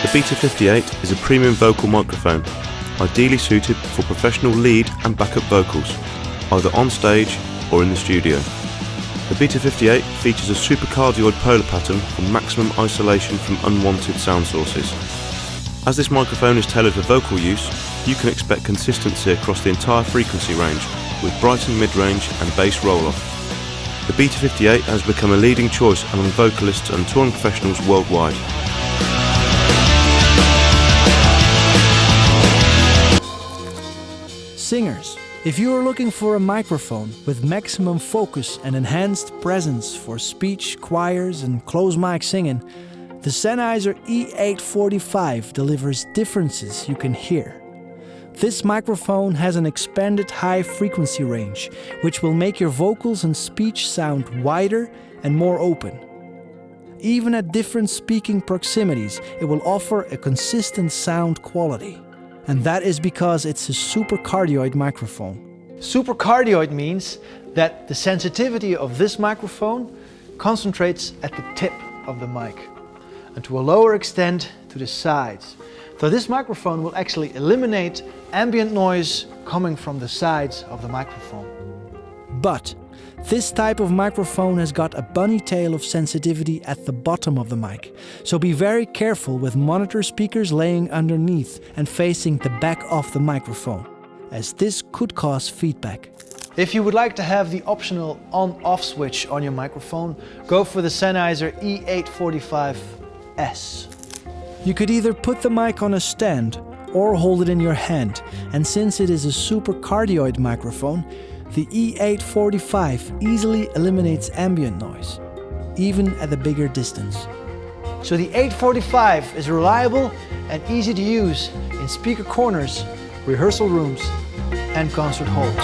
The Beta 58 is a premium vocal microphone, ideally suited for professional lead and backup vocals, either on stage or in the studio. The Beta 58 features a super cardioid polar pattern for maximum isolation from unwanted sound sources. As this microphone is tailored for vocal use, you can expect consistency across the entire frequency range with brightened mid-range and bass roll-off. The Beta 58 has become a leading choice among vocalists and touring professionals worldwide. Singers, if you are looking for a microphone with maximum focus and enhanced presence for speech, choirs and closed mic singing, the Sennheiser E845 delivers differences you can hear. This microphone has an expanded high frequency range, which will make your vocals and speech sound wider and more open. Even at different speaking proximities, it will offer a consistent sound quality. And that is because it's a super cardioid microphone. Super cardioid means that the sensitivity of this microphone concentrates at the tip of the mic and to a lower extent to the sides. So this microphone will actually eliminate ambient noise coming from the sides of the microphone. But this type of microphone has got a bunny tail of sensitivity at the bottom of the mic, so be very careful with monitor speakers laying underneath and facing the back of the microphone, as this could cause feedback. If you would like to have the optional on-off switch on your microphone, go for the Sennheiser E845S. You could either put the mic on a stand or hold it in your hand, and since it is a super cardioid microphone, the E845 easily eliminates ambient noise, even at a bigger distance. So the 845 is reliable and easy to use in speaker corners, rehearsal rooms and concert halls.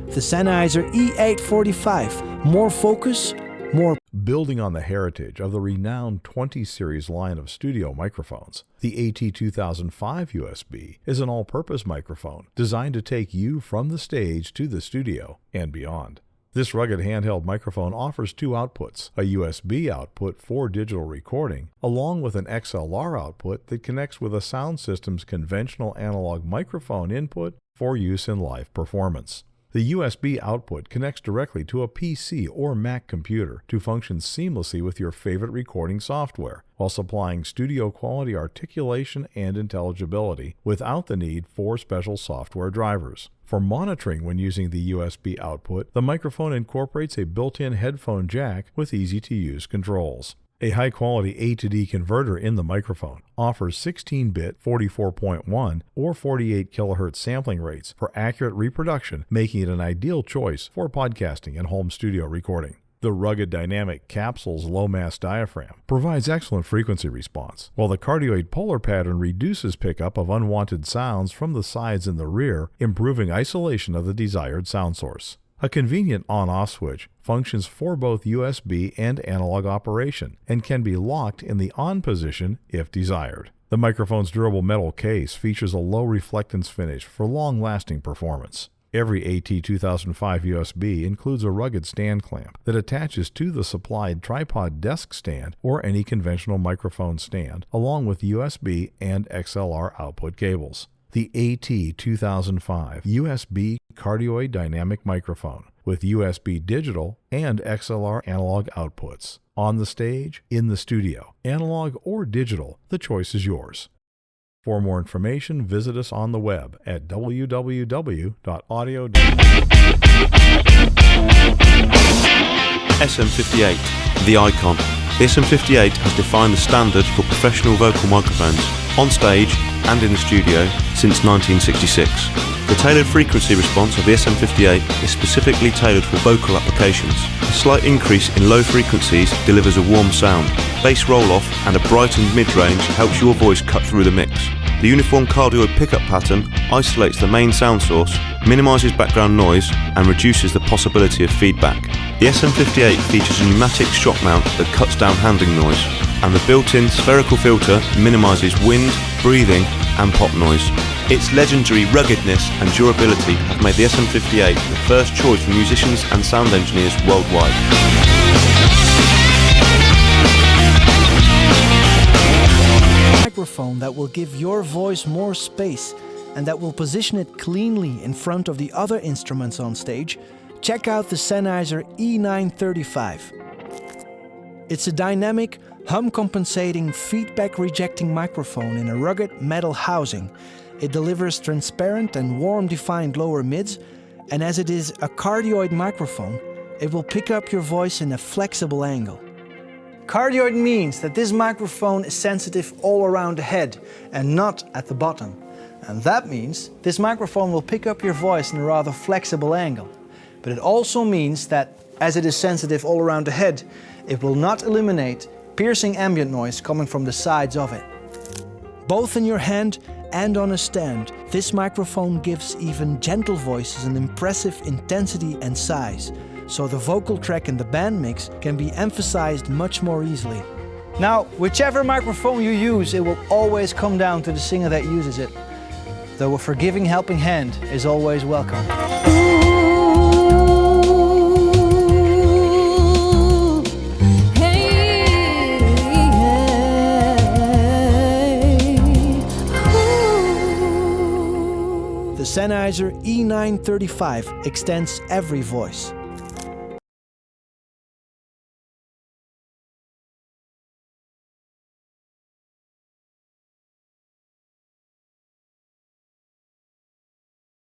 The Sennheiser E845, more focus, more. Building on the heritage of the renowned 20 series line of studio microphones, the AT2005 USB is an all-purpose microphone designed to take you from the stage to the studio and beyond. This rugged handheld microphone offers two outputs, a USB output for digital recording, along with an XLR output that connects with a sound system's conventional analog microphone input for use in live performance. The USB output connects directly to a PC or Mac computer to function seamlessly with your favorite recording software, while supplying studio-quality articulation and intelligibility without the need for special software drivers. For monitoring when using the USB output, the microphone incorporates a built-in headphone jack with easy-to-use controls. A high-quality A to D converter in the microphone offers 16-bit 44.1 or 48 kHz sampling rates for accurate reproduction, making it an ideal choice for podcasting and home studio recording. The rugged dynamic capsule's low-mass diaphragm provides excellent frequency response, while the cardioid polar pattern reduces pickup of unwanted sounds from the sides and the rear, improving isolation of the desired sound source. A convenient on-off switch functions for both USB and analog operation and can be locked in the on position if desired. The microphone's durable metal case features a low reflectance finish for long-lasting performance. Every AT2005 USB includes a rugged stand clamp that attaches to the supplied tripod desk stand or any conventional microphone stand, along with USB and XLR output cables. The AT2005 USB Cardioid Dynamic Microphone with USB digital and XLR analog outputs. On the stage, in the studio, analog or digital, the choice is yours. For more information, visit us on the web at SM58, the icon. The SM58 has defined the standard for professional vocal microphones, on stage and in the studio, since 1966. The tailored frequency response of the SM58 is specifically tailored for vocal applications. A slight increase in low frequencies delivers a warm sound. Bass roll-off and a brightened mid-range helps your voice cut through the mix. The uniform cardioid pickup pattern isolates the main sound source, minimises background noise and reduces the possibility of feedback. The SM58 features a pneumatic shock mount that cuts down handling noise, and the built-in spherical filter minimises wind, breathing and pop noise. Its legendary ruggedness and durability have made the SM58 the first choice for musicians and sound engineers worldwide. Microphone that will give your voice more space and that will position it cleanly in front of the other instruments on stage, check out the Sennheiser E935. It's a dynamic, hum-compensating, feedback-rejecting microphone in a rugged metal housing. It delivers transparent and warm-defined lower mids, and as it is a cardioid microphone, it will pick up your voice in a flexible angle. Cardioid means that this microphone is sensitive all around the head and not at the bottom. And that means this microphone will pick up your voice in a rather flexible angle. But it also means that, as it is sensitive all around the head, it will not eliminate piercing ambient noise coming from the sides of it. Both in your hand and on a stand, this microphone gives even gentle voices an impressive intensity and size, so the vocal track in the band mix can be emphasized much more easily. Now, whichever microphone you use, it will always come down to the singer that uses it, though a forgiving helping hand is always welcome. The Sennheiser E935 extends every voice.